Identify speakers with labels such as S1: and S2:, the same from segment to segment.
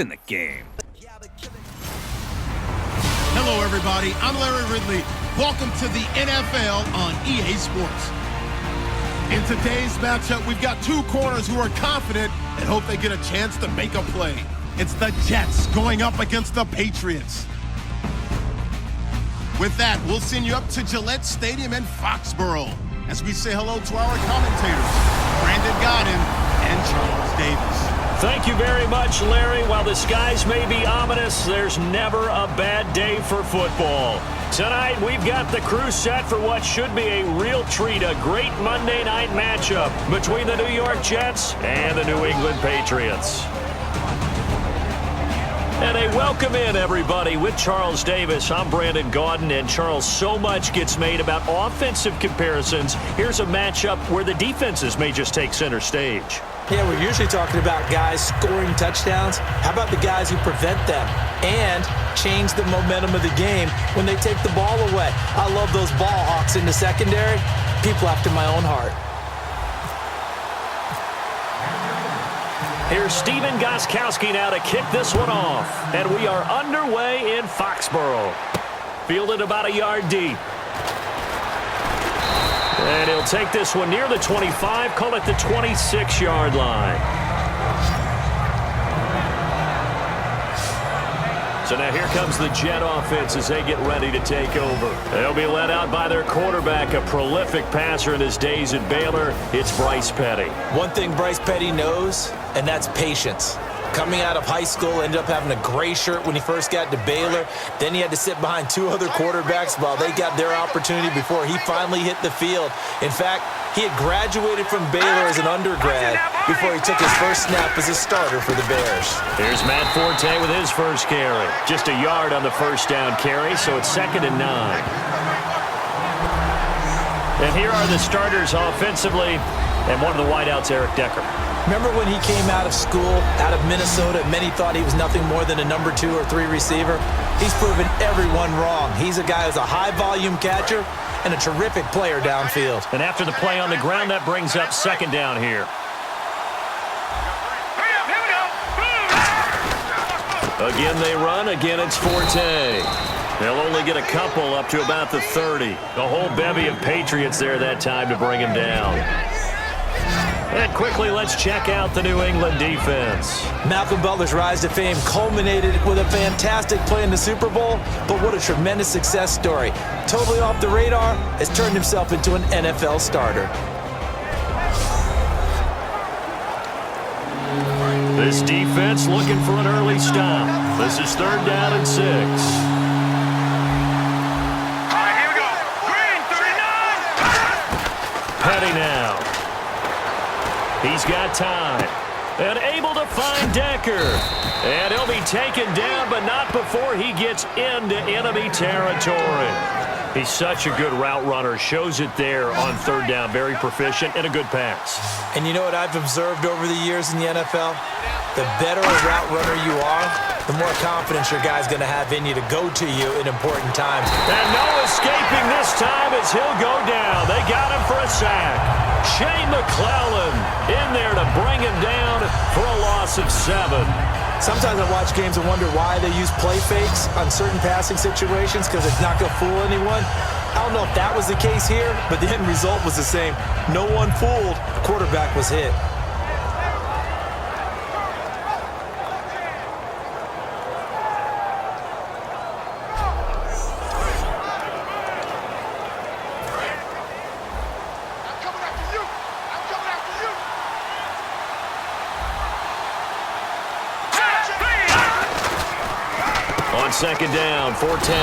S1: in the game.
S2: Hello, everybody. I'm Larry Ridley. Welcome to the NFL on EA Sports. In today's matchup, we've got two corners who are confident and hope they get a chance to make a play. It's the Jets going up against the Patriots. With that, we'll send you up to Gillette Stadium in Foxborough as we say hello to our commentators, Brandon Godden and Charles Davis.
S3: Thank you very much, Larry. While the skies may be ominous, there's never a bad day for football. Tonight, we've got the crew set for what should be a real treat, a great Monday night matchup between the New York Jets and the New England Patriots. And a welcome in, everybody, with Charles Davis. I'm Brandon Gaudin, and Charles, so much gets made about offensive comparisons. Here's a matchup where the defenses may just take center stage.
S4: Yeah, we're usually talking about guys scoring touchdowns. How about the guys who prevent them and change the momentum of the game when they take the ball away? I love those ball hawks in the secondary. People after my own heart.
S3: Here's Steven Gostkowski now to kick this one off. And we are underway in Foxborough. Fielded about a yard deep. And he'll take this one near the 25, call it the 26-yard line. So now here comes the Jet offense as they get ready to take over. They'll be led out by their quarterback, a prolific passer in his days at Baylor. It's Bryce Petty.
S4: One thing Bryce Petty knows, and that's patience. Coming out of high school, ended up having a gray shirt when he first got to Baylor. Then he had to sit behind two other quarterbacks while they got their opportunity before he finally hit the field. In fact, he had graduated from Baylor as an undergrad before he took his first snap as a starter for the Bears.
S3: Here's Matt Forte with his first carry. Just a yard on the first down carry, so it's 2nd and 9. And here are the starters offensively, and one of the wideouts, Eric Decker.
S4: Remember when he came out of school, out of Minnesota, many thought he was nothing more than a number 2 or 3 receiver? He's proven everyone wrong. He's a guy who's a high-volume catcher and a terrific player downfield.
S3: And after the play on the ground, that brings up 2nd down here. Again they run, again it's Forte. They'll only get a couple up to about the 30. A whole bevy of Patriots there that time to bring him down. And quickly, let's check out the New England defense.
S4: Malcolm Butler's rise to fame culminated with a fantastic play in the Super Bowl, but what a tremendous success story. Totally off the radar, has turned himself into an NFL starter.
S3: This defense looking for an early stop. This is 3rd down and 6. Petty now. He's got time. And able to find Decker. And he'll be taken down, but not before he gets into enemy territory. He's such a good route runner. Shows it there on 3rd down. Very proficient and a good pass.
S4: And you know what I've observed over the years in the NFL? The better a route runner you are, the more confidence your guy's going to have in you to go to you in important times.
S3: And no escaping this time as he'll go down. They got him for a sack. Shane McClellan in there to bring him down for a loss of 7.
S4: Sometimes I watch games and wonder why they use play fakes on certain passing situations because it's not going to fool anyone. I don't know if that was the case here, but the end result was the same. No one fooled. The quarterback was hit.
S3: On 2nd down, Forte.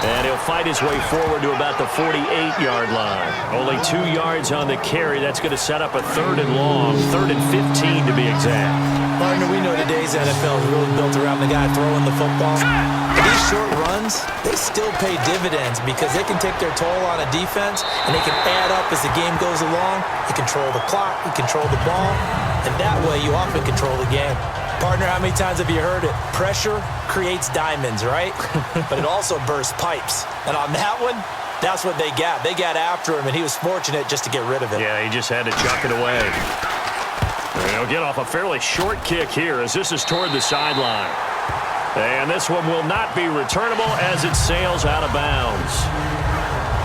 S3: And he'll fight his way forward to about the 48-yard line. Only 2 yards on the carry. That's going to set up a 3rd and long, 3rd and 15 to be exact.
S4: Partner, we know today's NFL is really built around the guy throwing the football. These short runs, they still pay dividends because they can take their toll on a defense and they can add up as the game goes along. You control the clock, you control the ball, and that way you often control the game. Partner, how many times have you heard it? Pressure creates diamonds, right? But it also bursts pipes. And on that one, that's what they got. They got after him, and he was fortunate just to get rid of it.
S3: Yeah, he just had to chuck it away. He'll get off a fairly short kick here as this is toward the sideline. And this one will not be returnable as it sails out of bounds.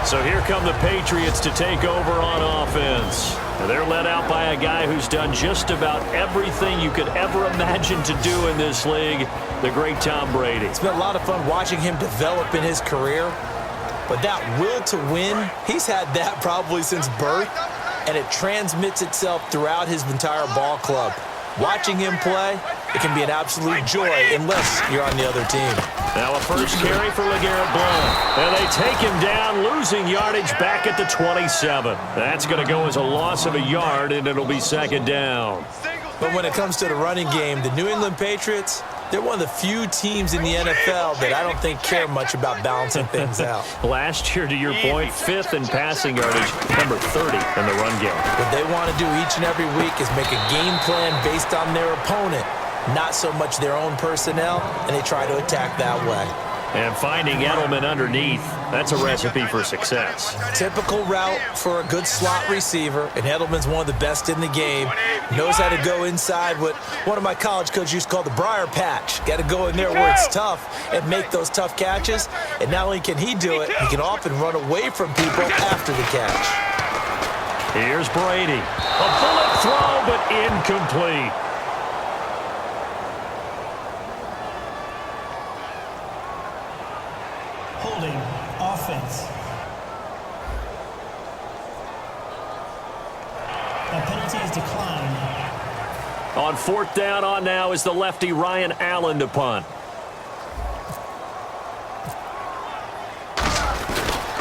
S3: So here come the Patriots to take over on offense. And they're led out by a guy who's done just about everything you could ever imagine to do in this league, the great Tom Brady.
S4: It's been a lot of fun watching him develop in his career. But that will to win, he's had that probably since birth, and it transmits itself throughout his entire ball club. Watching him play, it can be an absolute joy unless you're on the other team.
S3: Now a first carry for LeGarrette Blount. And they take him down, losing yardage back at the 27. That's going to go as a loss of a yard, and it'll be second down.
S4: But when it comes to the running game, the New England Patriots, they're one of the few teams in the NFL that I don't think care much about balancing things out.
S3: Last year, to your point, 5th in passing yardage, number 30 in the run game.
S4: What they want to do each and every week is make a game plan based on their opponent, not so much their own personnel, and they try to attack that way.
S3: And finding Edelman underneath, that's a recipe for success.
S4: Typical route for a good slot receiver, and Edelman's one of the best in the game. Knows how to go inside what one of my college coaches used to call the briar patch. Got to go in there where it's tough and make those tough catches. And not only can he do it, he can often run away from people after the catch.
S3: Here's Brady. A bullet throw, but incomplete.
S1: Holding offense. That penalty is declined.
S3: On 4th down on now is the lefty Ryan Allen to punt.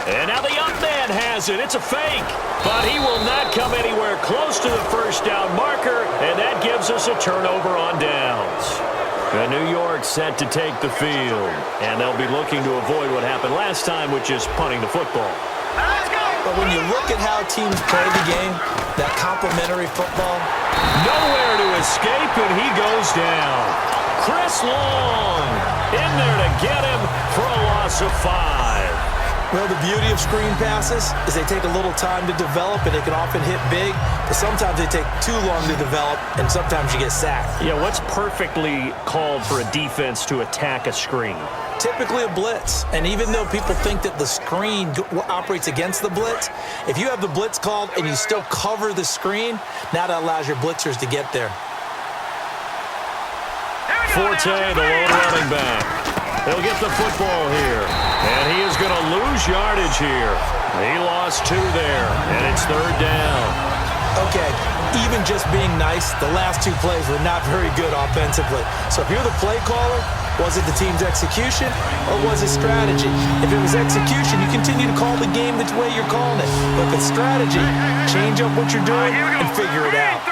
S3: And now the up man has it. It's a fake. But he will not come anywhere close to the first down marker, and that gives us a turnover on downs. And New York set to take the field, and they'll be looking to avoid what happened last time, which is punting the football.
S4: But when you look at how teams play the game, that complementary football,
S3: nowhere to escape, and he goes down. Chris Long in there to get him for a loss of 5.
S4: well, the beauty of screen passes is they take a little time to develop, and they can often hit big, but sometimes they take too long to develop, and sometimes you get sacked.
S3: Yeah, what's perfectly called for a defense to attack a screen?
S4: Typically a blitz, and even though people think that the screen operates against the blitz, if you have the blitz called and you still cover the screen, now that allows your blitzers to get there.
S3: Forte, the lone running back. He'll get the football here, and he is going to lose yardage here. He lost 2 there, and it's 3rd down.
S4: Okay, even just being nice, the last 2 plays were not very good offensively. So if you're the play caller, was it the team's execution or was it strategy? If it was execution, you continue to call the game the way you're calling it. But if it's strategy, change up what you're doing and figure it out.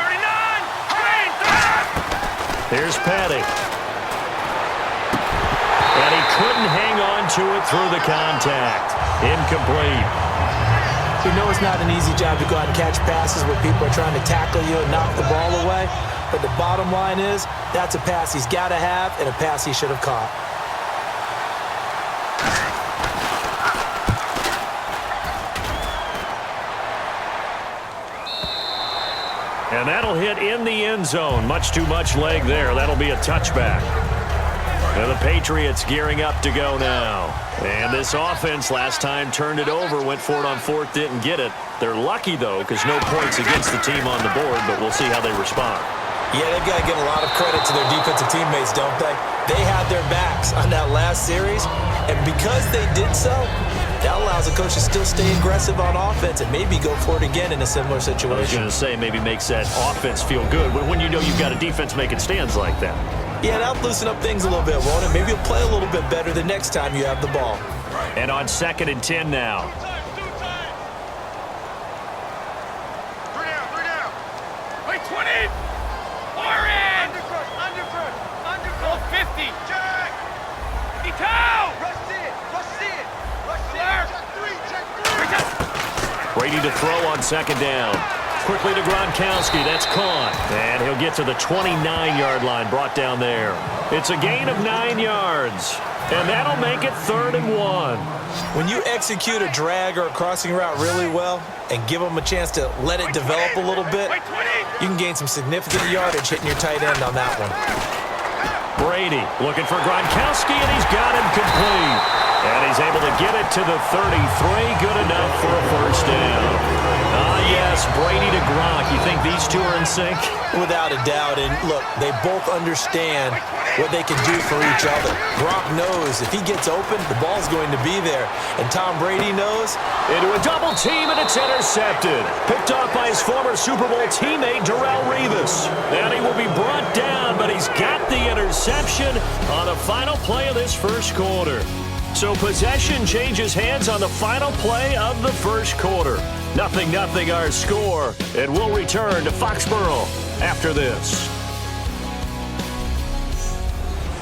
S3: Here's Petty. And he couldn't hang on to it through the contact. Incomplete.
S4: We know it's not an easy job to go out and catch passes where people are trying to tackle you and knock the ball away. But the bottom line is, that's a pass he's got to have and a pass he should have caught.
S3: And that'll hit in the end zone. Much too much leg there. That'll be a touchback. And the Patriots gearing up to go now. And this offense last time turned it over, went for it on 4th, didn't get it. They're lucky, though, because no points against the team on the board, but we'll see how they respond.
S4: Yeah, they've got to give a lot of credit to their defensive teammates, don't they? They had their backs on that last series, and because they did so, that allows the coach to still stay aggressive on offense and maybe go for it again in a similar situation.
S3: I was going to say, maybe makes that offense feel good when you know you've got a defense making stands like that.
S4: Yeah, that'll loosen up things a little bit, won't it? Maybe you'll play a little bit better the next time you have the ball.
S3: And on 2nd and 10 now.
S5: Three down. Wait, 20. Underfoot. 50. Check.
S3: Brady to throw on 2nd down. Quickly to Gronkowski. That's caught. And he'll get to the 29-yard line, brought down there. It's a gain of 9 yards. and that'll make it 3rd and 1.
S4: When you execute a drag or a crossing route really well and give them a chance to let it develop a little bit, you can gain some significant yardage hitting your tight end on that one.
S3: Brady looking for Gronkowski, and he's got him complete. And he's able to get it to the 33. Good enough for a 1st down. Yes, Brady to Gronk. You think these two are in sync?
S4: Without a doubt. And look, they both understand what they can do for each other. Gronk knows if he gets open, the ball's going to be there. And Tom Brady knows.
S3: Into a double team, and it's intercepted. Picked off by his former Super Bowl teammate, Darrelle Revis. And he will be brought down, but he's got the interception on the final play of this 1st quarter. So possession changes hands on the final play of the 1st quarter. 0-0 our score, and we'll return to Foxborough after this.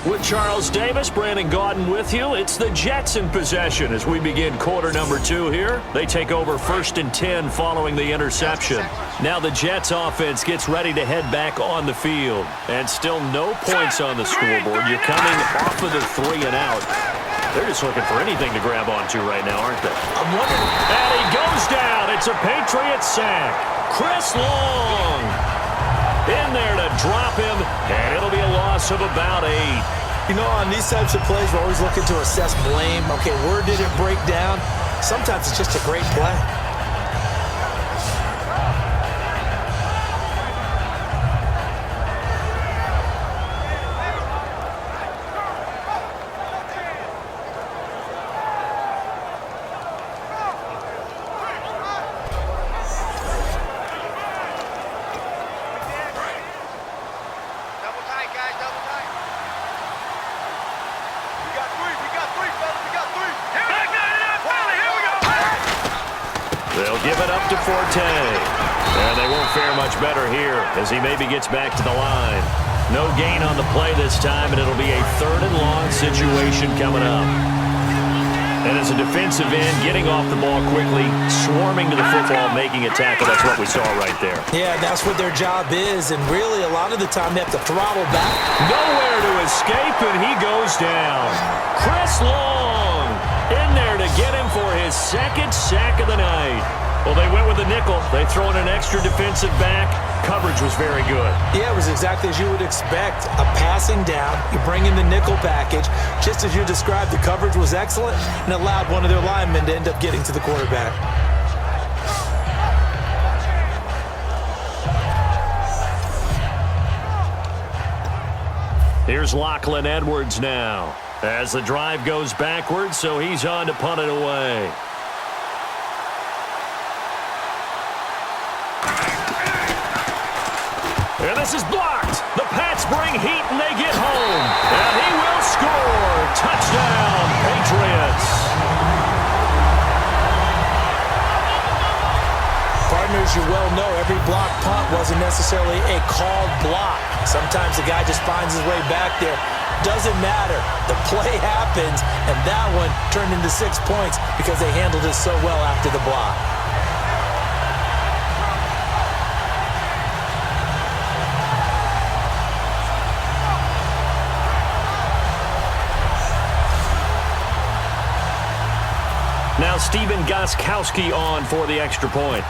S3: With Charles Davis, Brandon Gaudin with you. It's the Jets in possession as we begin quarter number 2 here. They take over 1st and 10 following the interception. Now the Jets offense gets ready to head back on the field. And still no points on the scoreboard. You're coming off of the 3 and out. They're just looking for anything to grab onto right now, aren't they?
S4: I'm wondering.
S3: And he goes down. It's a Patriot sack. Chris Long in there to drop him, and it'll be a loss of about 8.
S4: You know, on these types of plays, we're always looking to assess blame. Okay, where did it break down? Sometimes it's just a great play.
S3: They'll give it up to Forte. And they won't fare much better here as he maybe gets back to the line. No gain on the play this time, and it'll be a 3rd and long situation coming up. And as a defensive end, getting off the ball quickly, swarming to the football, making a tackle, that's what we saw right there.
S4: Yeah, that's what their job is, and really a lot of the time they have to throttle back.
S3: Nowhere to escape, and he goes down. Chris Long in there to get him for his 2nd sack of the night. Well, they went with the nickel. They throw in an extra defensive back. Coverage was very good.
S4: Yeah, it was exactly as you would expect. A passing down, you bring in the nickel package. Just as you described, the coverage was excellent and allowed one of their linemen to end up getting to the quarterback.
S3: Here's Lachlan Edwards now as the drive goes backwards, so he's on to punt it away. And this is blocked. The Pats bring heat and they get home. And he will score. Touchdown, Patriots.
S4: Partners, you well know every block punt wasn't necessarily a called block. Sometimes the guy just finds his way back there. Doesn't matter. The play happens, and that one turned into 6 points because they handled it so well after the block.
S3: Now Steven Gostkowski on for the extra point.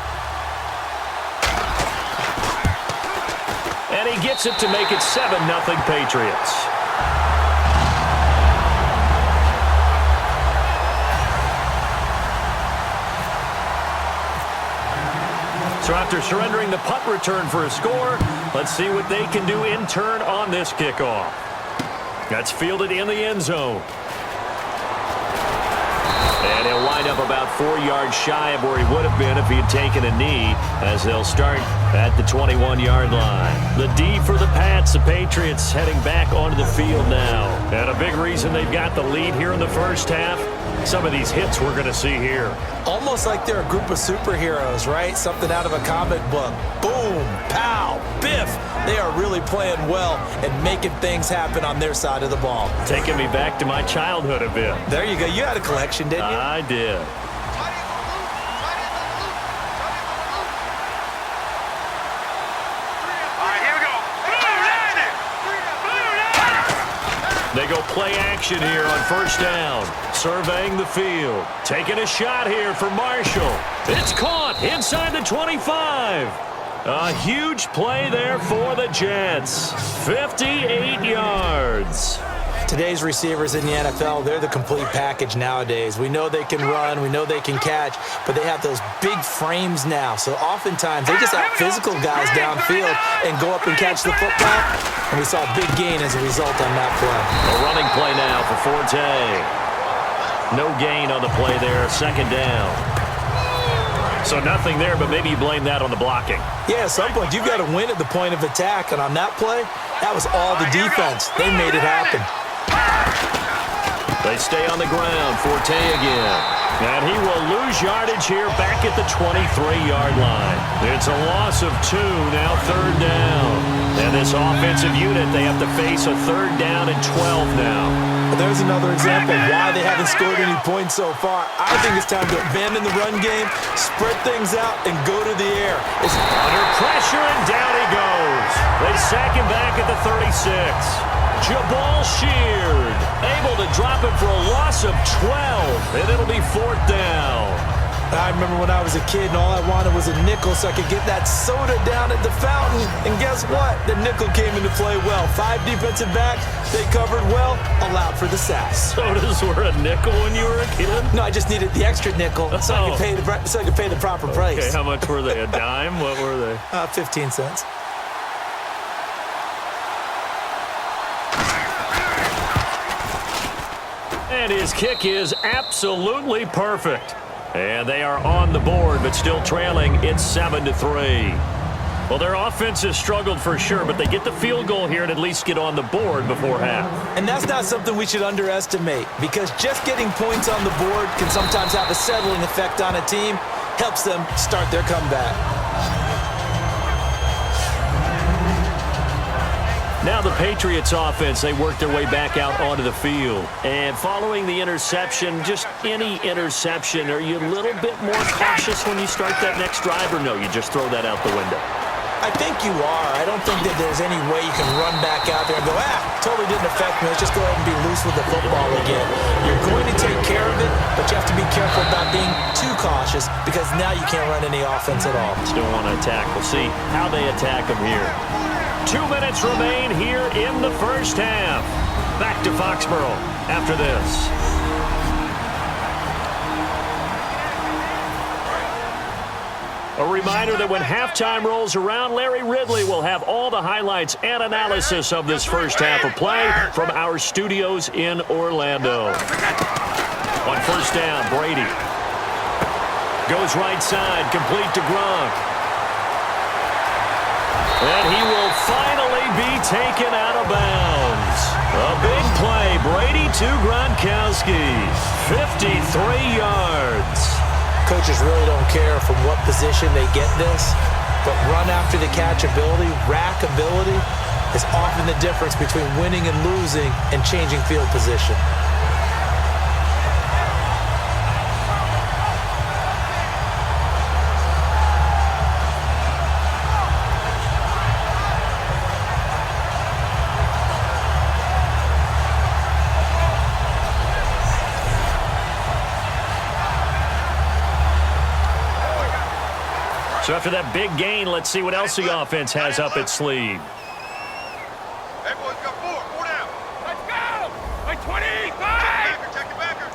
S3: And he gets it to make it 7-0 Patriots. So after surrendering the punt return for a score, let's see what they can do in turn on this kickoff. That's fielded in the end zone. And he'll wind up about 4 yards shy of where he would have been if he had taken a knee, as they'll start at the 21-yard line. The D for the Pats, the Patriots heading back onto the field now. And a big reason they've got the lead here in the first half, some of these hits we're going to see here.
S4: Almost like they're a group of superheroes, right? Something out of a comic book. Boom, pow, biff. They are really playing well and making things happen on their side of the ball.
S3: Taking me back to my childhood a bit.
S4: There you go. You had a collection, didn't you?
S3: I did. They go play action. action here on first down. Surveying the field. Taking a shot here for Marshall. It's caught inside the 25. A huge play there for the Jets. 58 yards.
S4: Today's receivers in the NFL, they're the complete package nowadays. We know they can run, we know they can catch, but they have those big frames now. So oftentimes, they just out-physical guys downfield and go up and catch the football. And we saw a big gain as a result on that play.
S3: A running play now for Forte. No gain on the play there, second down. So nothing there, but maybe you blame that on the blocking.
S4: Yeah, at some point, you've got to win at the point of attack. And on that play, that was all the defense. They made it happen.
S3: They stay on the ground. Forte again. And he will lose yardage here back at the 23-yard line. It's a loss of 2, now third down. And this offensive unit, they have to face a third down and 12 now.
S4: Well, there's another example of why they haven't scored any points so far. I think it's time to abandon the run game, spread things out, and go to the air. It's
S3: under pressure, and down he goes. They sack him back at the 36. Jabal sheared, able to drop it for a loss of 12, and it'll be fourth down.
S4: I remember when I was a kid and all I wanted was a nickel so I could get that soda down at the fountain. And guess what? The nickel came into play well. 5 defensive backs, they covered well, allowed for the sack.
S3: Sodas were a nickel when you were a kid?
S4: No, I just needed the extra nickel so I could pay the proper price.
S3: Okay, how much were they? A dime? What were they?
S4: 15 cents.
S3: And his kick is absolutely perfect. And they are on the board, but still trailing. It's 7-3. Well, their offense has struggled for sure, but they get the field goal here and at least get on the board before half.
S4: And that's not something we should underestimate, because just getting points on the board can sometimes have a settling effect on a team, helps them start their comeback.
S3: Now the Patriots offense, they work their way back out onto the field. And following the interception, just any interception, are you a little bit more cautious when you start that next drive, or no, you just throw that out the window?
S4: I think you are. I don't think that there's any way you can run back out there and go, totally didn't affect me. Let's just go ahead and be loose with the football again. You're going to take care of it, but you have to be careful about being too cautious, because now you can't run any offense at all.
S3: Still want to attack. We'll see how they attack them here. 2 minutes remain here in the first half. Back to Foxborough after this. A reminder that when halftime rolls around, Larry Ridley will have all the highlights and analysis of this first half of play from our studios in Orlando. On first down, Brady goes right side, complete to Gronk. And he will finally be taken out of bounds. A big play, Brady to Gronkowski. 53 yards.
S4: Coaches really don't care from what position they get this, but run after the catch ability, rack ability, is often the difference between winning and losing and changing field position.
S3: So after that big gain, let's see what else the offense has up its sleeve.
S5: Hey, boys, got 4 down. Let's go! Like 25! Check the backer.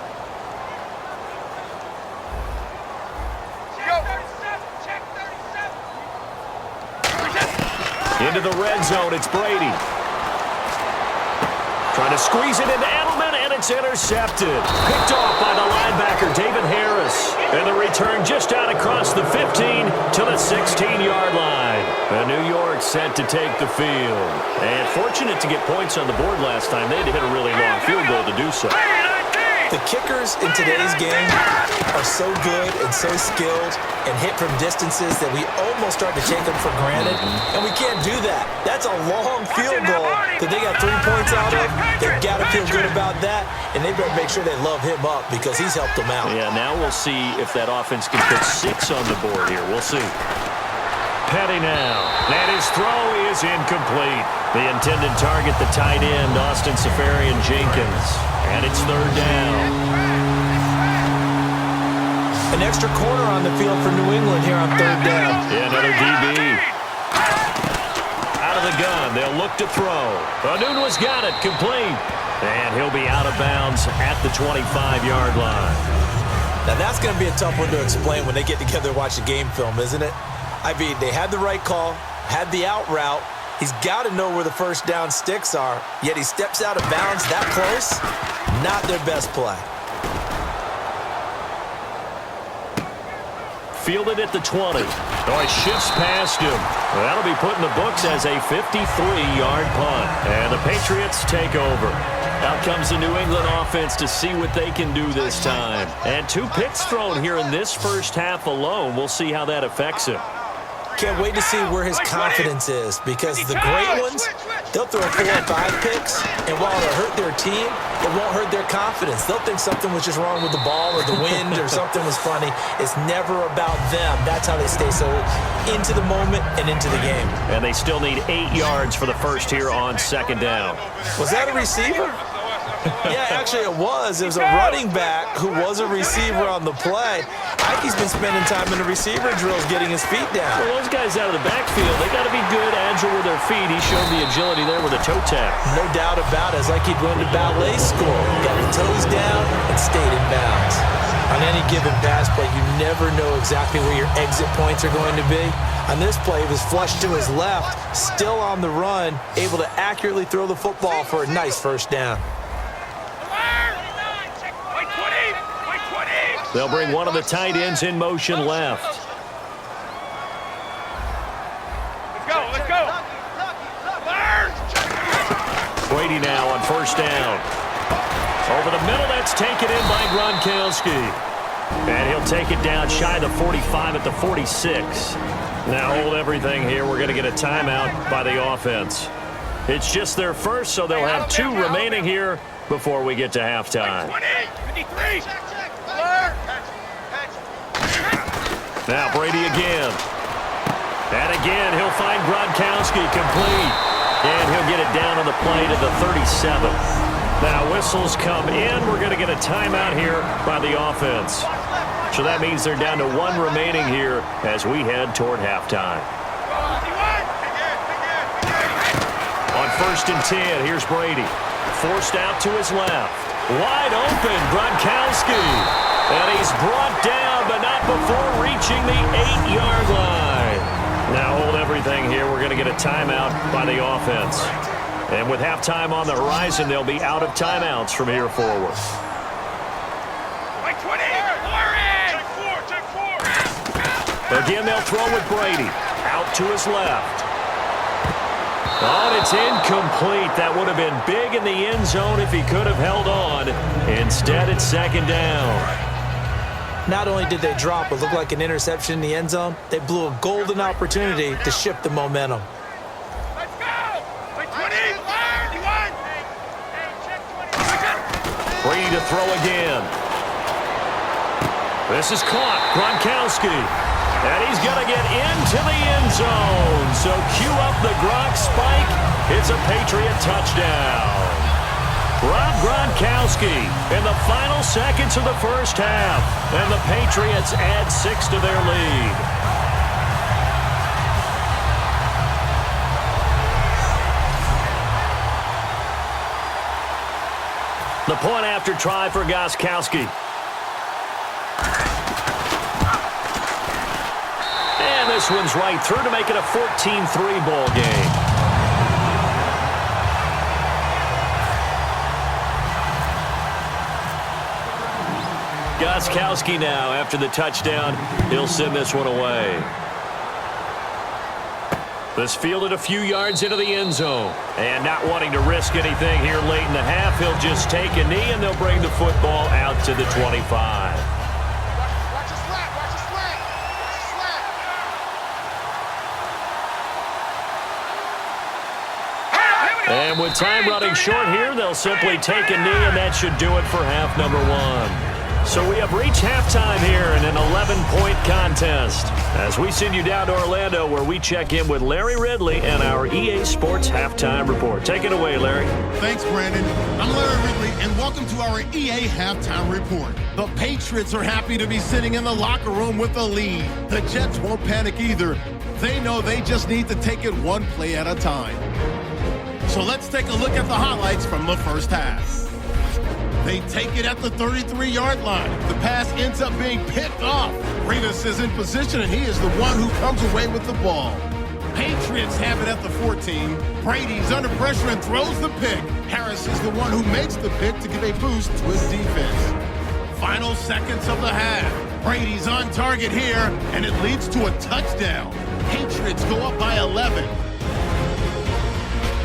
S5: Check 37, check 37.
S3: Into the red zone, it's Brady. Trying to squeeze it into Edelman, and it's intercepted. Picked off by the linebacker, David Harris. And the return just out across the 15 to the 16-yard line. And New York set to take the field. And fortunate to get points on the board last time. They had to hit a really long field goal to do so.
S4: The kickers in today's game are so good and so skilled and hit from distances that we almost start to take them for granted, and we can't do that. That's a long field goal that they got 3 points out of. They've got to feel good about that, and they better make sure they love him up because he's helped them out.
S3: Yeah, now we'll see if that offense can put 6 on the board here. We'll see. Petty now. And his throw is incomplete. The intended target, the tight end, Austin Seferian-Jenkins. And it's third down.
S4: An extra corner on the field for New England here on third down.
S3: Yeah, another DB. Out of the gun. They'll look to throw. Anunua's got it. Complete. And he'll be out of bounds at the 25-yard line.
S4: Now, that's going to be a tough one to explain when they get together and watch the game film, isn't it? I mean, they had the right call, had the out route. He's got to know where the first down sticks are, yet he steps out of bounds that close. Not their best play.
S3: Fielded at the 20. Oh, he shifts past him. Well, that'll be put in the books as a 53-yard punt. And the Patriots take over. Out comes the New England offense to see what they can do this time. And 2 picks thrown here in this first half alone. We'll see how that affects him.
S4: Can't wait to see where his confidence is, because the great ones, they'll throw 4 or 5 picks, and while it'll hurt their team, it won't hurt their confidence. They'll think something was just wrong with the ball or the wind or something was funny. It's never about them. That's how they stay so into the moment and into the game.
S3: And they still need 8 yards for the first here on second down.
S4: Was that a receiver? Yeah, actually it was. It was a running back who was a receiver on the play. Ike's been spending time in the receiver drills getting his feet down.
S3: Well, those guys out of the backfield, they got to be good, agile with their feet. He showed the agility there with a toe tap.
S4: No doubt about it. It's like he'd went to ballet school. Got the toes down and stayed in bounds. On any given pass play, you never know exactly where your exit points are going to be. On this play, he was flushed to his left, still on the run, able to accurately throw the football for a nice first down.
S3: They'll bring one of the tight ends in motion left.
S5: Let's go.
S3: Brady now on first down. Over the middle, that's taken in by Gronkowski. And he'll take it down shy of the 45 at the 46. Now hold everything here. We're going to get a timeout by the offense. It's just their first, so they'll have 2 remaining here before we get to halftime.
S5: 53.
S3: Now Brady again. And again, he'll find Gronkowski complete. And he'll get it down on the play to the 37. Now whistles come in. We're going to get a timeout here by the offense. So that means they're down to 1 remaining here as we head toward halftime. On first and 10, here's Brady. Forced out to his left. Wide open, Gronkowski. And he's brought down, but not before reaching the 8-yard line. Now hold everything here. We're going to get a timeout by the offense. And with halftime on the horizon, they'll be out of timeouts from here forward. Again, they'll throw with Brady. Out to his left. Oh, and it's incomplete. That would have been big in the end zone if he could have held on. Instead, it's second down.
S4: Not only did they drop what looked like an interception in the end zone, they blew a golden opportunity to shift the momentum.
S5: Let's go! 20!
S3: Brady to throw again. This is caught. Gronkowski. And he's going to get into the end zone. So cue up the Gronk spike. It's a Patriot touchdown. Rob Gronkowski in the final seconds of the first half. And the Patriots add 6 to their lead. The point after try for Gronkowski. And this one's right through to make it a 14-3 ball game. Gronkowski now, after the touchdown, he'll send this one away. This fielded a few yards into the end zone. And not wanting to risk anything here late in the half, he'll just take a knee and they'll bring the football out to the 25. And with time running short here, they'll simply take a knee, and that should do it for half number 1. So we have reached halftime here in an 11-point contest. contest as we send you down to Orlando where we check in with Larry Ridley and our EA Sports Halftime Report. Take it away, Larry.
S2: Thanks, Brandon. I'm Larry Ridley, and welcome to our EA Halftime Report. The Patriots are happy to be sitting in the locker room with the lead. The Jets won't panic either. They know they just need to take it one play at a time. So let's take a look at the highlights from the first half. They take it at the 33-yard line. The pass ends up being picked off. Revis is in position, and he is the one who comes away with the ball. Patriots have it at the 14. Brady's under pressure and throws the pick. Harris is the one who makes the pick to give a boost to his defense. Final seconds of the half. Brady's on target here, and it leads to a touchdown. Patriots go up by 11.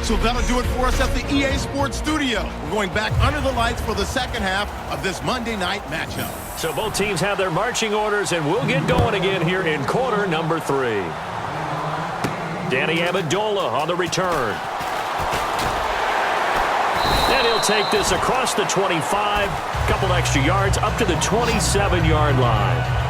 S2: So that'll do it for us at the EA Sports Studio. We're going back under the lights for the second half of this Monday night matchup.
S3: So both teams have their marching orders, and we'll get going again here in quarter number 3. Danny Amendola on the return. And he'll take this across the 25, couple extra yards up to the 27-yard line.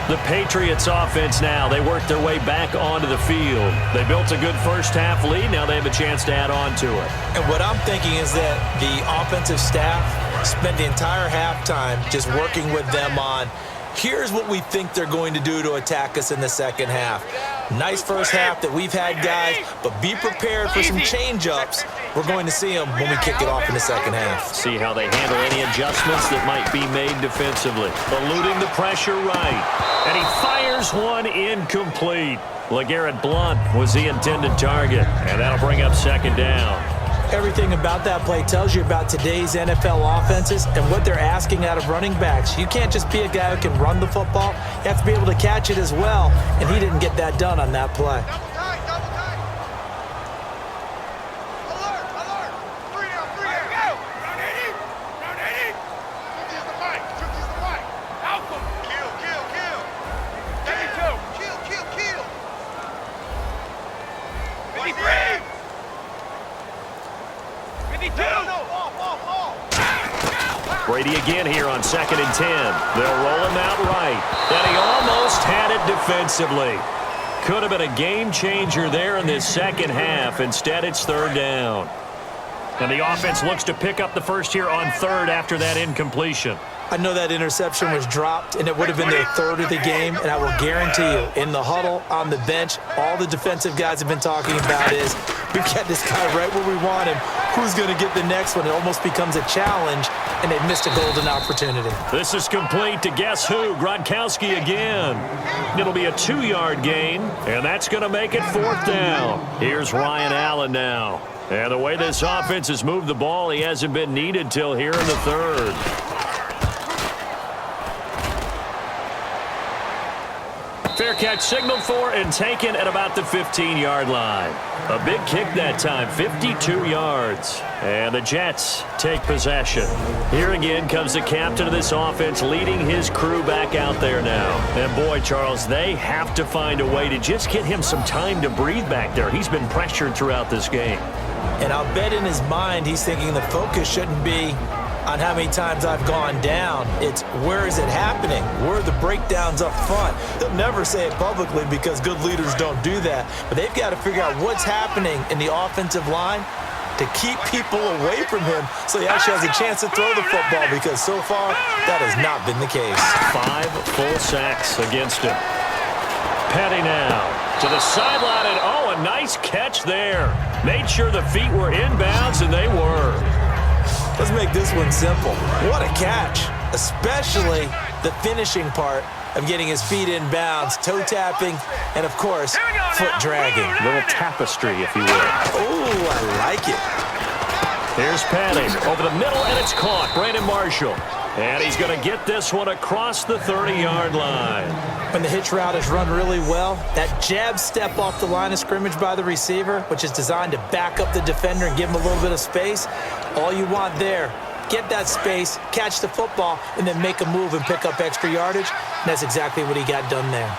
S3: The Patriots offense now, they work their way back onto the field. They built a good first half lead. Now they have a chance to add on to it.
S4: And what I'm thinking is that the offensive staff spent the entire halftime just working with them on, here's what we think they're going to do to attack us in the second half. Nice first half that we've had, guys, but be prepared for some change-ups. We're going to see them when we kick it off in the second half.
S3: See how they handle any adjustments that might be made defensively. Eluding the pressure right. And he fires one incomplete. LeGarrette Blount was the intended target, and that'll bring up second down.
S4: Everything about that play tells you about today's NFL offenses and what they're asking out of running backs. You can't just be a guy who can run the football. You have to be able to catch it as well, and he didn't get that done on that play.
S5: Double tight, double tight. Alert, alert. 3 down, 3 down. Go. Round 80. Round 80. Shoot is the fight. Shoot is the fight. Alpha. Kill, kill, kill. Give me 2. Kill, kill, kill. 53. 52. No, off.
S3: Brady again here on 2nd and 10. They'll roll him out right. And he almost had it defensively. Could have been a game changer there in this second half. Instead, it's third down. And the offense looks to pick up the first here on third after that incompletion.
S4: I know that interception was dropped, and it would have been their third of the game, and I will guarantee you, in the huddle, on the bench, all the defensive guys have been talking about is, we've got this guy right where we want him. Who's going to get the next one? It almost becomes a challenge, and they've missed a golden opportunity.
S3: This is complete to guess who? Gronkowski again. It'll be a 2-yard gain, and that's going to make it fourth down. Here's Ryan Allen now. And the way this offense has moved the ball, he hasn't been needed till here in the third. Fair catch signaled for and taken at about the 15-yard line. A big kick that time, 52 yards. And the Jets take possession. Here again comes the captain of this offense leading his crew back out there now. And boy, Charles, they have to find a way to just get him some time to breathe back there. He's been pressured throughout this game.
S4: And I'll bet in his mind he's thinking the focus shouldn't be on how many times I've gone down. It's where is it happening? Where are the breakdowns up front? He'll never say it publicly because good leaders don't do that. But they've got to figure out what's happening in the offensive line to keep people away from him so he actually has a chance to throw the football, because so far that has not been the case.
S3: 5 full sacks against him. Petty now to the sideline, and oh, a nice catch there. Made sure the feet were inbounds, and they were.
S4: Let's make this one simple. What a catch, especially the finishing part of getting his feet in bounds, toe tapping, and of course, foot dragging.
S3: A little tapestry, if you will.
S4: Oh, I like it.
S3: Here's Petty over the middle, and it's caught. Brandon Marshall. And he's going to get this one across the 30-yard line.
S4: When the hitch route is run really well, that jab step off the line of scrimmage by the receiver, which is designed to back up the defender and give him a little bit of space, all you want there, get that space, catch the football, and then make a move and pick up extra yardage. And that's exactly what he got done there.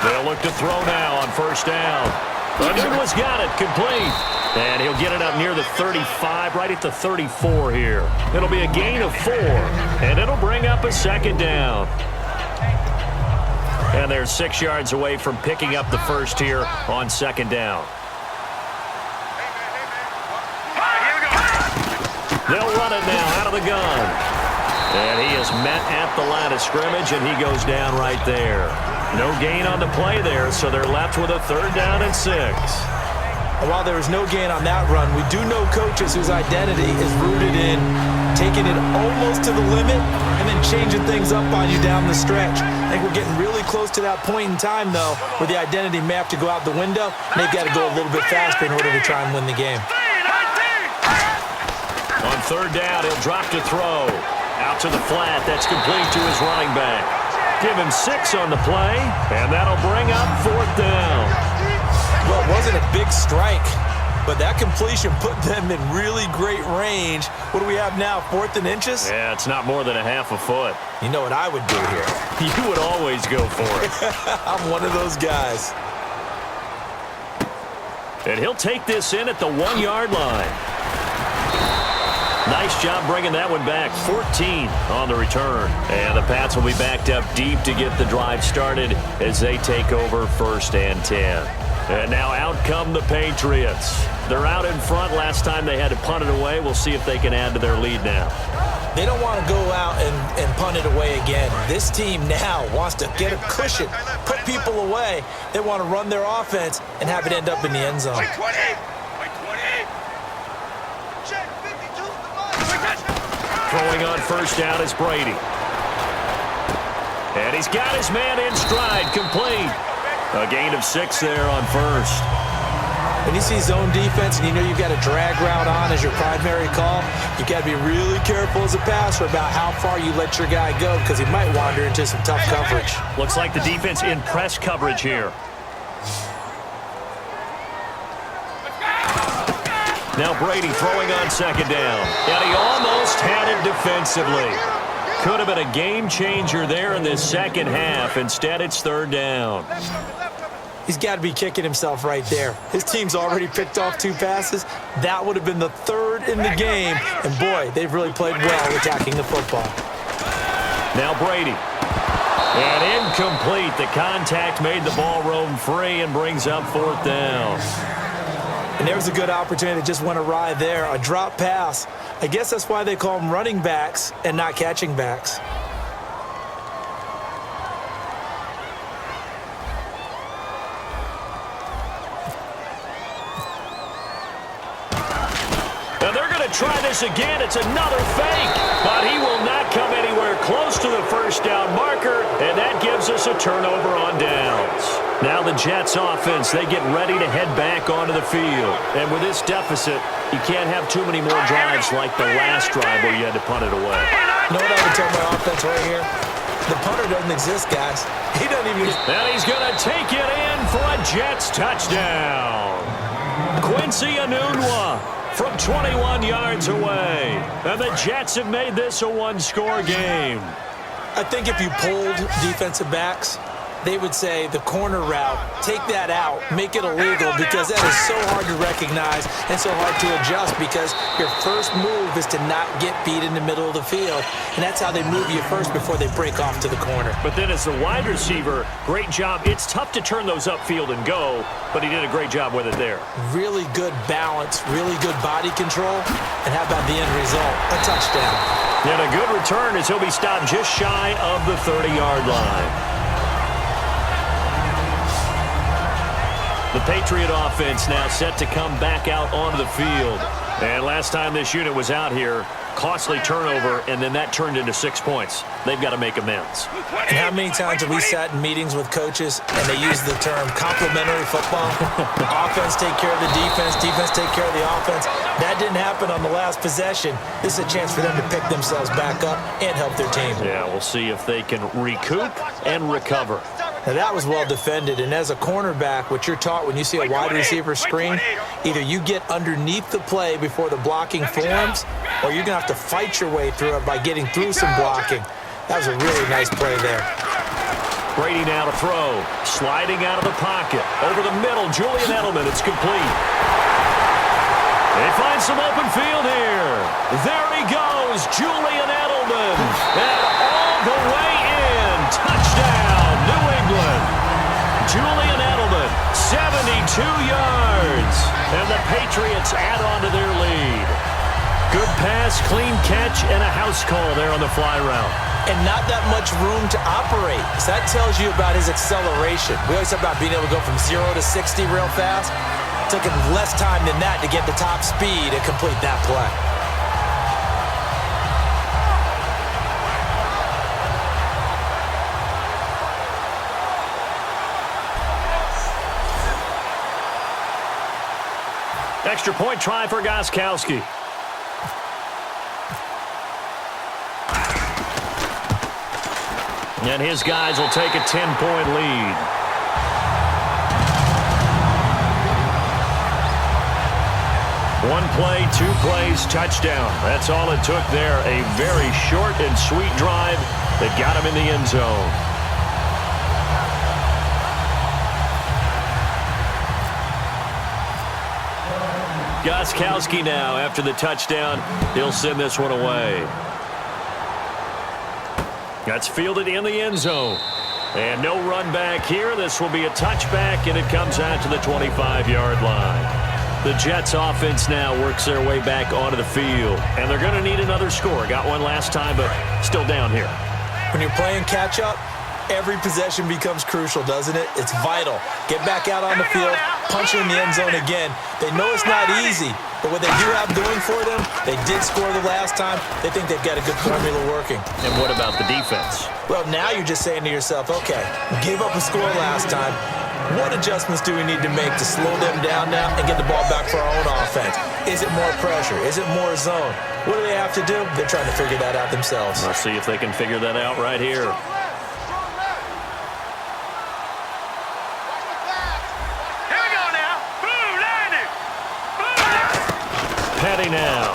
S3: They'll look to throw now on first down. Anunwa's got it, complete. And he'll get it up near the 35, right at the 34 here. It'll be a gain of 4, and it'll bring up a second down. And they're 6 yards away from picking up the first here on second down. They'll run it now out of the gun. And he is met at the line of scrimmage, and he goes down right there. No gain on the play there, so they're left with a 3rd down and 6.
S4: And while there was no gain on that run, we do know coaches whose identity is rooted in taking it almost to the limit and then changing things up on you down the stretch. I think we're getting really close to that point in time, though, where the identity may have to go out the window, and they've got to go a little bit faster in order to try and win the game.
S3: On 3rd down, he'll drop to throw. Out to the flat. That's complete to his running back. Give him 6 on the play, and that'll bring up 4th down.
S4: Well, it wasn't a big strike, but that completion put them in really great range. What do we have now, 4th and inches?
S3: Yeah, it's not more than a half a foot.
S4: You know what I would do here?
S3: You would always go for it.
S4: I'm one of those guys.
S3: And he'll take this in at the 1-yard line. Nice job bringing that one back. 14 on the return. And the Pats will be backed up deep to get the drive started as they take over 1st and 10. And now out come the Patriots. They're out in front. Last time they had to punt it away. We'll see if they can add to their lead now.
S4: They don't want to go out and punt it away again. This team now wants to get a cushion, put people away. They want to run their offense and have it end up in the end zone.
S3: Throwing on 1st down is Brady. And he's got his man in stride, complete. A gain of 6 there on 1st.
S4: When you see zone defense and you know you've got a drag route on as your primary call, you've got to be really careful as a passer about how far you let your guy go because he might wander into some tough coverage.
S3: Looks like the defense in press coverage here. Now Brady throwing on 2nd down. And he almost had it defensively. Could have been a game changer there in this second half. Instead, it's 3rd down.
S4: He's got to be kicking himself right there. His team's already picked off 2 passes. That would have been the 3rd in the game. And, boy, they've really played well attacking the football.
S3: Now Brady. And incomplete. The contact made the ball roam free and brings up 4th down.
S4: And there was a good opportunity that just went awry there. A drop pass. I guess that's why they call them running backs and not catching backs.
S3: And they're going to try this again. It's another fake. But he will not come anywhere close to the 1st down marker. And that gives us a turnover on downs. Now the Jets offense, they get ready to head back onto the field. And with this deficit, you can't have too many more drives like the last drive where you had to punt it away.
S4: You know what I would tell my offense right here? The punter doesn't exist, guys. He doesn't even...
S3: And he's going to take it in for a Jets touchdown. Quincy Anunwa from 21 yards away. And the Jets have made this a 1-score game.
S4: I think if you polled defensive backs, they would say the corner route, take that out, make it illegal, because that is so hard to recognize and so hard to adjust because your first move is to not get beat in the middle of the field, and that's how they move you first before they break off to the corner.
S3: But then as the wide receiver, great job. It's tough to turn those upfield and go, but he did a great job with it there.
S4: Really good balance, really good body control, and how about the end result? A touchdown.
S3: And a good return as he'll be stopped just shy of the 30-yard line. The Patriot offense now set to come back out onto the field. And last time this unit was out here, costly turnover, and then that turned into 6 points. They've got to make amends.
S4: And how many times have we sat in meetings with coaches and they use the term complementary football? Offense take care of the defense, defense take care of the offense. That didn't happen on the last possession. This is a chance for them to pick themselves back up and help their team.
S3: Yeah, we'll see if they can recoup and recover.
S4: Now, that was well defended, and as a cornerback, what you're taught when you see a wide receiver screen, either you get underneath the play before the blocking forms, or you're going to have to fight your way through it by getting through some blocking. That was a really nice play there.
S3: Brady now to throw. Sliding out of the pocket. Over the middle, Julian Edelman. It's complete. They find some open field here. There he goes, Julian Edelman. And all the way in. Touchdown, New England. Julian Edelman, 72 yards. And the Patriots add on to their lead. Good pass, clean catch, and a house call there on the fly route.
S4: And not that much room to operate. So that tells you about his acceleration. We always talk about being able to go from 0 to 60 real fast. It took him less time than that to get the top speed and complete that play.
S3: Extra point try for Gostkowski. And his guys will take a 10-point lead. One play, 2 plays, touchdown. That's all it took there. A very short and sweet drive that got him in the end zone. Gostkowski now, after the touchdown, he'll send this one away. That's fielded in the end zone. And no run back here. This will be a touchback, and it comes out to the 25-yard line. The Jets offense now works their way back onto the field. And they're going to need another score. Got one last time, but still down here.
S4: When you're playing catch-up, every possession becomes crucial, doesn't it? It's vital. Get back out on the field, punch it in the end zone again. They know it's not easy, but what they do have going for them, they did score the last time. They think they've got a good formula working.
S3: And what about the defense?
S4: Well, now you're just saying to yourself, okay, we gave up a score last time. What adjustments do we need to make to slow them down now and get the ball back for our own offense? Is it more pressure? Is it more zone? What do they have to do? They're trying to figure that out themselves.
S3: Let's see if they can figure that out right here. Petty now.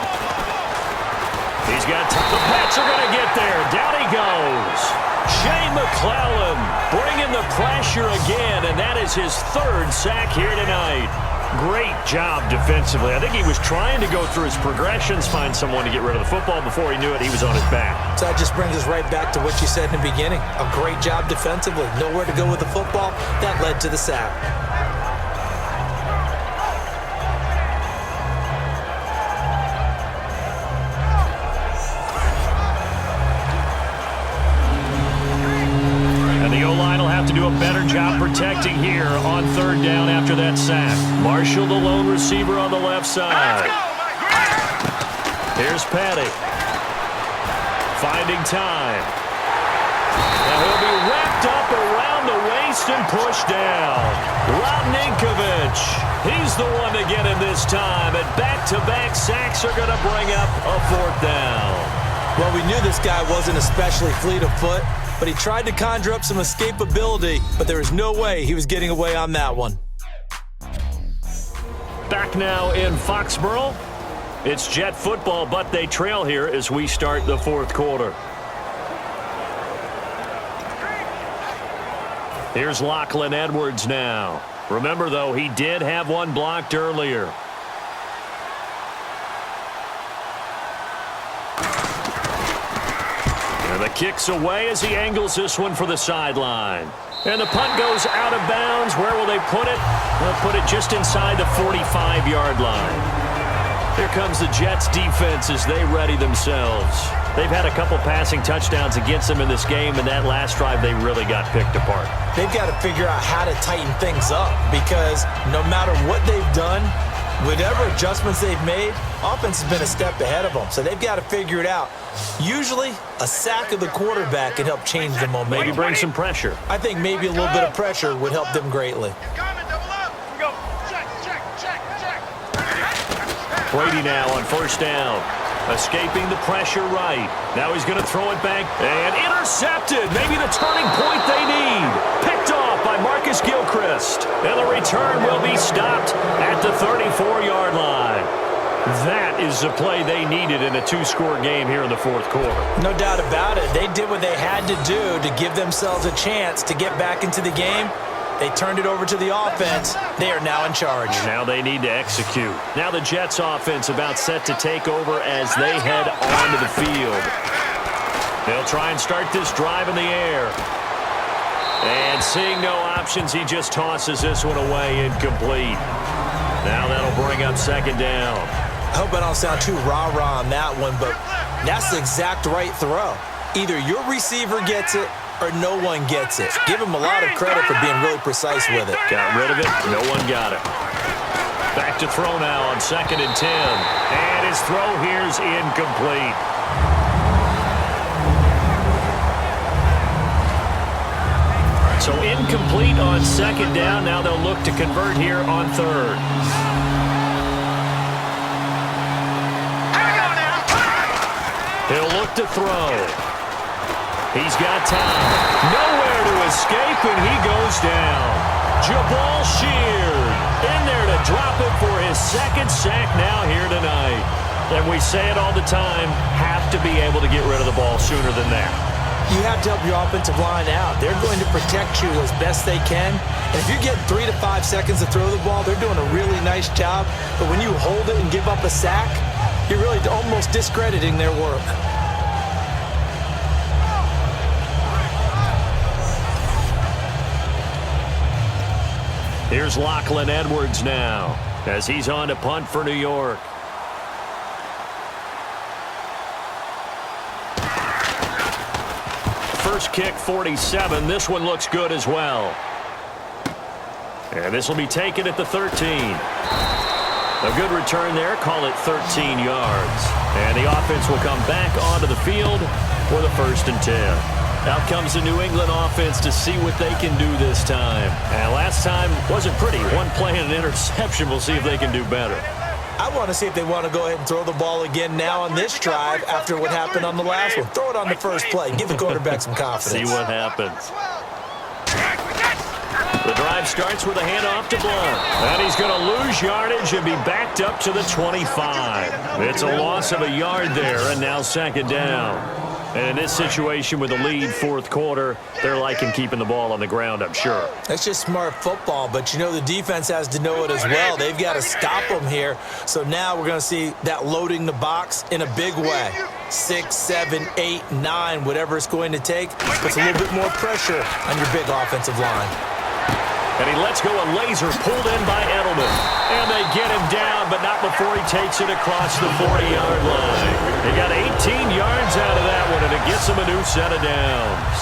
S3: He's got time. The Pats are going to get there. Down he goes. Shane McClellan bringing the pressure again, and that is his 3rd sack here tonight. Great job defensively. I think he was trying to go through his progressions, find someone to get rid of the football. Before he knew it, he was on his back.
S4: So that just brings us right back to what you said in the beginning. A great job defensively. Nowhere to go with the football. That led to the sack.
S3: To do a better job protecting here on 3rd down after that sack. Marshall, the lone receiver on the left side. Here's Petty. Finding time. And he'll be wrapped up around the waist and pushed down. Rodninkovich. He's the one to get him this time. And back-to-back sacks are going to bring up a 4th down.
S4: Well, we knew this guy wasn't especially fleet of foot, but he tried to conjure up some escapability, but there was no way he was getting away on that one.
S3: Back now in Foxborough. It's Jet football, but they trail here as we start the 4th quarter. Here's Lachlan Edwards now. Remember, though, he did have one blocked earlier. And the kick's away as he angles this one for the sideline. And the punt goes out of bounds. Where will they put it? They'll put it just inside the 45-yard line. Here comes the Jets defense as they ready themselves. They've had a couple passing touchdowns against them in this game, and that last drive they really got picked apart.
S4: They've got to figure out how to tighten things up because no matter what they've done, whatever adjustments they've made, offense has been a step ahead of them. So they've got to figure it out. Usually, a sack of the quarterback can help change the momentum.
S3: Maybe bring some pressure.
S4: I think maybe a little bit of pressure would help them greatly.
S3: Brady now on 1st down. Escaping the pressure right. Now he's going to throw it back. And intercepted. Maybe the turning point they need. Picked off by Marcus Gilchrist. And the return will be stopped at the 34-yard line. That is the play they needed in a two-score game here in the fourth quarter.
S4: No doubt about it. They did what they had to do to give themselves a chance to get back into the game. They turned it over to the offense. They are now in charge.
S3: Now they need to execute. Now the Jets offense about set to take over as they head onto the field. They'll try and start this drive in the air. And seeing no options, he just tosses this one away incomplete. Now that'll bring up second down.
S4: I hope I don't sound too rah-rah on that one, but that's the exact right throw. Either your receiver gets it or no one gets it. Give him a lot of credit for being really precise with it.
S3: Got rid of it. No one got it. Back to throw now on 2nd and 10. And his throw here's incomplete. So incomplete on 2nd down. Now they'll look to convert here on 3rd. He'll look to throw. He's got time. Nowhere to escape, and he goes down. Jabal Sheard in there to drop it for his 2nd sack now here tonight. And we say it all the time, have to be able to get rid of the ball sooner than that.
S4: You have to help your offensive line out. They're going to protect you as best they can. And if you get 3 to 5 seconds to throw the ball, they're doing a really nice job. But when you hold it and give up a sack, you're really almost discrediting their work.
S3: Here's Lachlan Edwards now as he's on to punt for New York. First kick, 47. This one looks good as well. And this will be taken at the 13. A good return there. Call it 13 yards. And the offense will come back onto the field for the 1st and 10. Out comes the New England offense to see what they can do this time. And last time wasn't pretty. One play and an interception. We'll see if they can do better.
S4: I want to see if they want to go ahead and throw the ball again now on this drive after what happened on the last one. Throw it on the first play. Give the quarterback some confidence.
S3: See what happens. The drive starts with a handoff to Blunt. And he's going to lose yardage and be backed up to the 25. It's a loss of a yard there, and now 2nd down. And in this situation with the lead 4th quarter, they're liking keeping the ball on the ground, I'm sure.
S4: That's just smart football, but you know the defense has to know it as well. They've got to stop them here. So now we're going to see that loading the box in a big way. 6, 7, 8, 9, whatever it's going to take, puts a little bit more pressure on your big offensive line.
S3: And he lets go a laser pulled in by Edelman. And they get him down, but not before he takes it across the 40-yard line. They got 18 yards out of that one, and it gets them a new set of downs.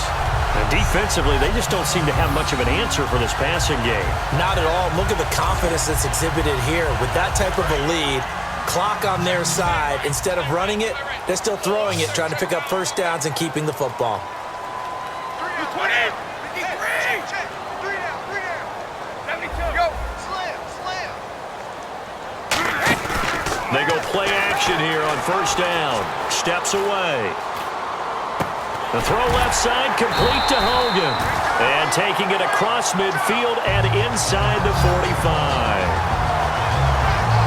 S3: And defensively, they just don't seem to have much of an answer for this passing game.
S4: Not at all. Look at the confidence that's exhibited here. With that type of a lead, clock on their side, instead of running it, they're still throwing it, trying to pick up 1st downs and keeping the football.
S3: They go play action here on 1st down. Steps away. The throw left side complete to Hogan. And taking it across midfield and inside the 45.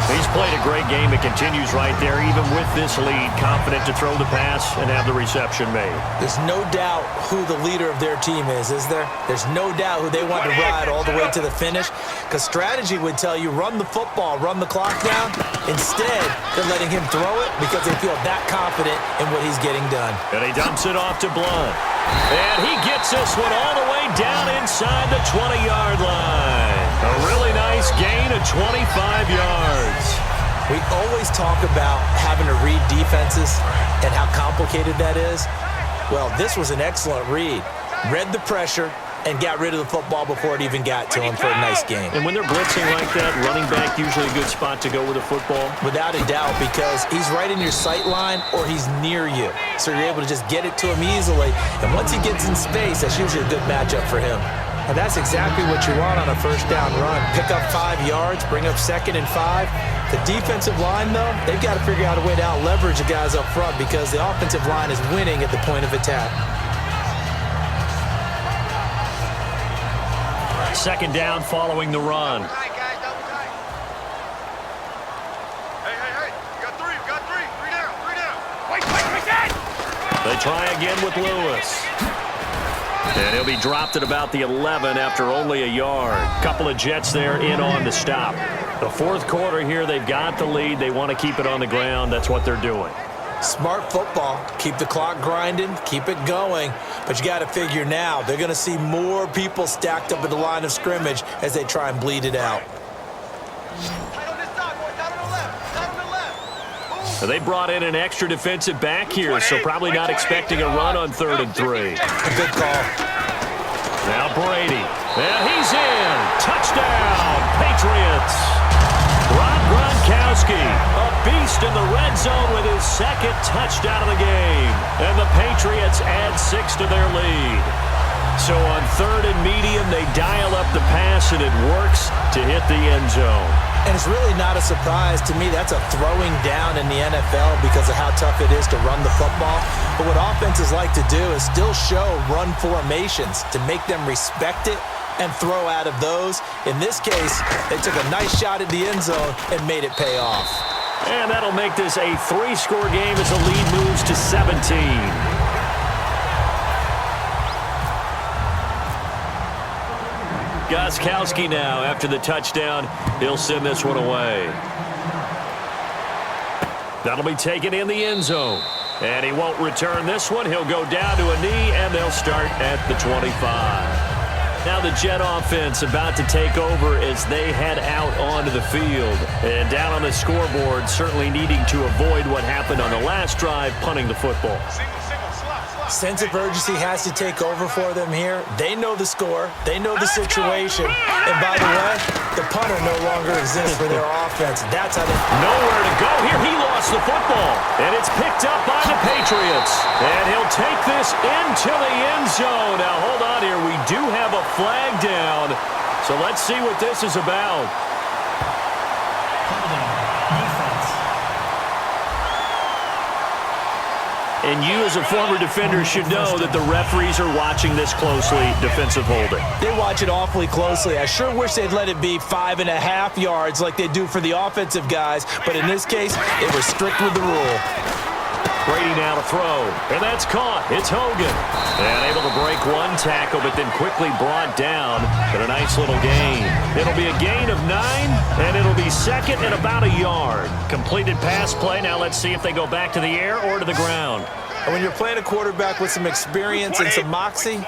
S3: He's played a great game. It continues right there, even with this lead. Confident to throw the pass and have the reception made.
S4: There's no doubt who the leader of their team is there? There's no doubt who they want to ride all the way to the finish. Because strategy would tell you, run the football, run the clock down. Instead, they're letting him throw it because they feel that confident in what he's getting done.
S3: And he dumps it off to Blunt. And he gets this one all the way down inside the 20-yard line. A really nice gain of 25 yards.
S4: We always talk about having to read defenses and how complicated that is. Well, this was an excellent read. Read the pressure and got rid of the football before it even got to him for a nice game.
S3: And when they're blitzing like that, running back usually a good spot to go with a football?
S4: Without a doubt, because he's right in your sight line or he's near you. So you're able to just get it to him easily. And once he gets in space, that's usually a good matchup for him. And that's exactly what you want on a 1st down run. Pick up 5 yards, bring up 2nd and 5. The defensive line, though, they've got to figure out a way to out-leverage the guys up front because the offensive line is winning at the point of attack.
S3: 2nd down following the run.
S5: Hey, hey, hey.
S3: They try again with Lewis. And he'll be dropped at about the 11 after only a yard. Couple of Jets there in on the stop. The fourth quarter here, they've got the lead. They want to keep it on the ground. That's what they're doing.
S4: Smart football. Keep the clock grinding. Keep it going. But you got to figure now, they're going to see more people stacked up at the line of scrimmage as they try and bleed it out.
S3: So they brought in an extra defensive back here, so probably not expecting a run on 3rd and 3.
S4: Good call.
S3: Now Brady. And he's in. Touchdown, Patriots. Rob Gronkowski, a beast in the red zone with his second touchdown of the game. And the Patriots add 6 to their lead. So on 3rd and medium, they dial up the pass, and it works to hit the end zone.
S4: And it's really not a surprise to me. That's a throwing down in the NFL because of how tough it is to run the football. But what offenses like to do is still show run formations to make them respect it and throw out of those. In this case, they took a nice shot at the end zone and made it pay off.
S3: And that'll make this a 3-score game as the lead moves to 17. Gostkowski now, after the touchdown, he'll send this one away. That'll be taken in the end zone. And he won't return this one. He'll go down to a knee, and they'll start at the 25. Now the Jet offense about to take over as they head out onto the field. And down on the scoreboard, certainly needing to avoid what happened on the last drive, punting the football.
S4: Sense of urgency has to take over for them here. They know the score. They know the situation. And by the way, the punter no longer exists for their offense. That's how they...
S3: Nowhere to go here. He lost the football. And it's picked up by the Patriots. And he'll take this into the end zone. Now, hold on here. We do have a flag down. So let's see what this is about.
S1: Holding. Defense.
S3: And you as a former defender should know that the referees are watching this closely, defensive holding.
S4: They watch it awfully closely. I sure wish they'd let it be 5.5 yards like they do for the offensive guys. But in this case, they were strict with the rule.
S3: Brady now to throw, and that's caught. It's Hogan. And able to break one tackle, but then quickly brought down. But a nice little gain. It'll be a gain of 9, and it'll be second and about a yard. Completed pass play. Now let's see if they go back to the air or to the ground.
S4: And when you're playing a quarterback with some experience and some moxie,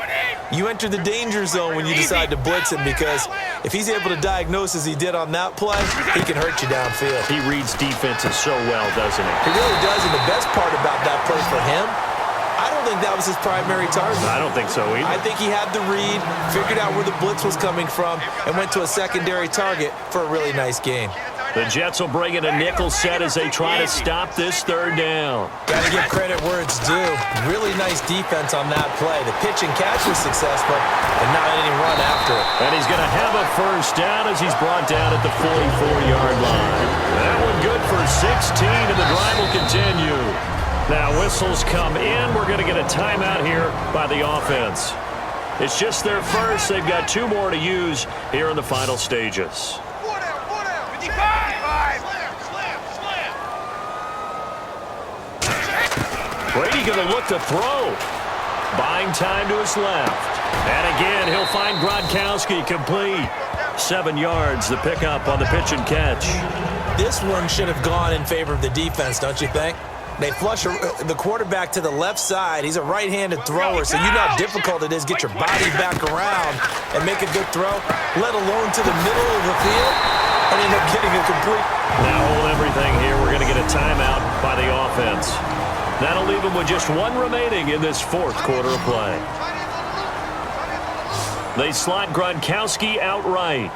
S4: you enter the danger zone when you decide to blitz him, because if he's able to diagnose as he did on that play, he can hurt you downfield.
S3: He reads defenses so well, doesn't he?
S4: He really does, and the best part about that play for him, I don't think that was his primary target.
S3: I don't think so either.
S4: I think he had the read, figured out where the blitz was coming from, and went to a secondary target for a really nice gain.
S3: The Jets will bring in a nickel set as they try to stop this 3rd down.
S4: Got to give credit where it's due. Really nice defense on that play. The pitch and catch was successful, but not any run after it.
S3: And he's going to have a 1st down as he's brought down at the 44-yard line. That one good for 16, and the drive will continue. Now whistles come in. We're going to get a timeout here by the offense. It's just their first. They've got 2 more to use here in the final stages. Brady going to look to throw. Buying time to his left. And again, he'll find Gronkowski complete. 7 yards, the pickup on the pitch and catch.
S4: This one should have gone in favor of the defense, don't you think? They flush the quarterback to the left side. He's a right-handed thrower, so you know how difficult it is to get your body back around and make a good throw, let alone to the middle of the field, and end up getting a complete.
S3: Now hold everything here. We're going to get a timeout by the offense. That'll leave them with just 1 remaining in this 4th quarter of play. They slot Gronkowski outright.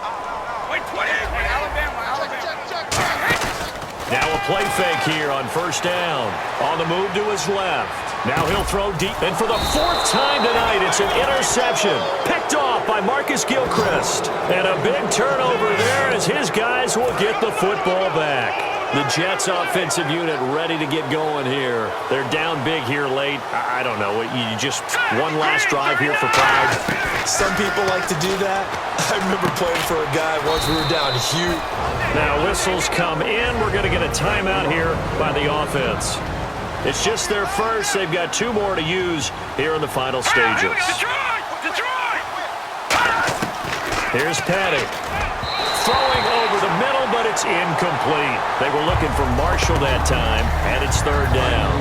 S3: Now a play fake here on 1st down. On the move to his left. Now he'll throw deep. And for the 4th time tonight, it's an interception. Picked off by Marcus Gilchrist. And a big turnover there as his guys will get the football back. The Jets offensive unit ready to get going here. They're down big here late. I don't know. You just one last drive here for pride.
S4: Some people like to do that. I remember playing for a guy once we were down huge.
S3: Now whistles come in. We're going to get a timeout here by the offense. It's just their first. They've got 2 more to use here in the final stages.
S5: Detroit!
S3: Here's Petty. Throwing over the middle, but it's incomplete. They were looking for Marshall that time, and it's 3rd down.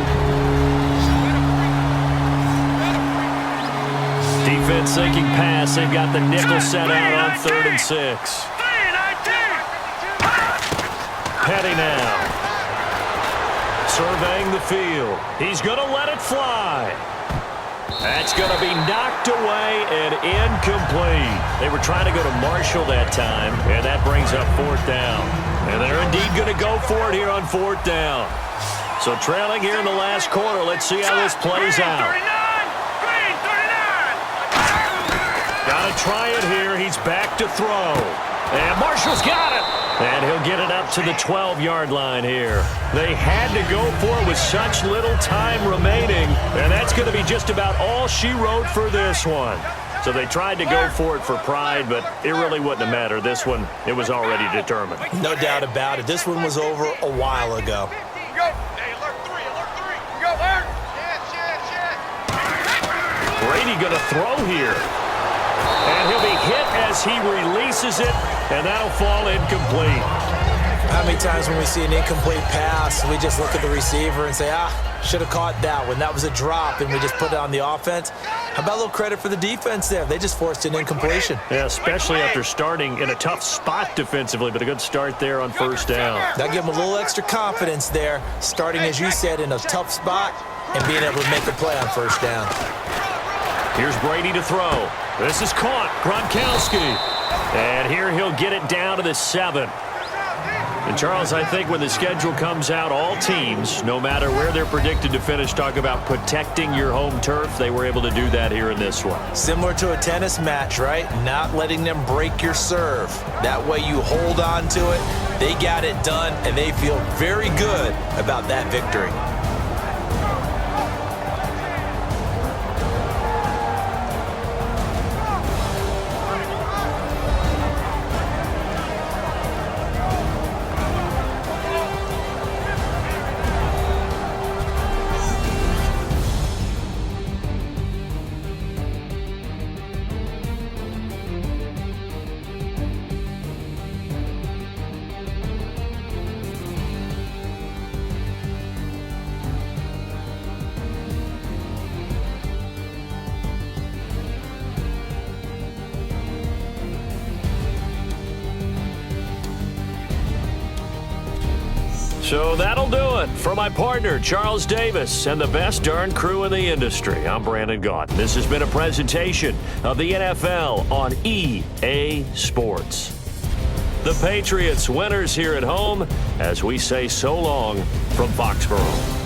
S3: Defense thinking pass. They've got the nickel set out on 3rd and 6. Petty now. Surveying the field. He's going to let it fly. That's going to be knocked away and incomplete. They were trying to go to Marshall that time, and that brings up 4th down. And they're indeed going to go for it here on 4th down. So trailing here in the last quarter. Let's see how this plays out. Got to try it here. He's back to throw. And Marshall's got it. And he'll get it up to the 12-yard line here. They had to go for it with such little time remaining. And that's going to be just about all she wrote for this one. So they tried to go for it for pride, but it really wouldn't have mattered. This one, it was already determined.
S4: No doubt about it. This one was over a while ago.
S5: Go. Hey, alert 3. Go, alert.
S3: Brady going to throw here. And he'll be hit as he releases it, and that'll fall incomplete.
S4: How many times when we see an incomplete pass, we just look at the receiver and say, should have caught that one. That was a drop, and we just put it on the offense. How about a little credit for the defense there? They just forced an incompletion.
S3: Yeah, especially after starting in a tough spot defensively, but a good start there on 1st down.
S4: That give them a little extra confidence there, starting, as you said, in a tough spot and being able to make a play on 1st down.
S3: Here's Brady to throw. This is caught. Gronkowski. And here he'll get it down to the 7. And, Charles, I think when the schedule comes out, all teams, no matter where they're predicted to finish, talk about protecting your home turf. They were able to do that here in this one.
S4: Similar to a tennis match, right? Not letting them break your serve. That way you hold on to it. They got it done, and they feel very good about that victory.
S3: So that'll do it for my partner, Charles Davis, and the best darn crew in the industry. I'm Brandon Gaunt. This has been a presentation of the NFL on EA Sports. The Patriots winners here at home as we say so long from Foxborough.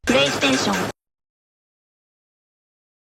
S6: PlayStation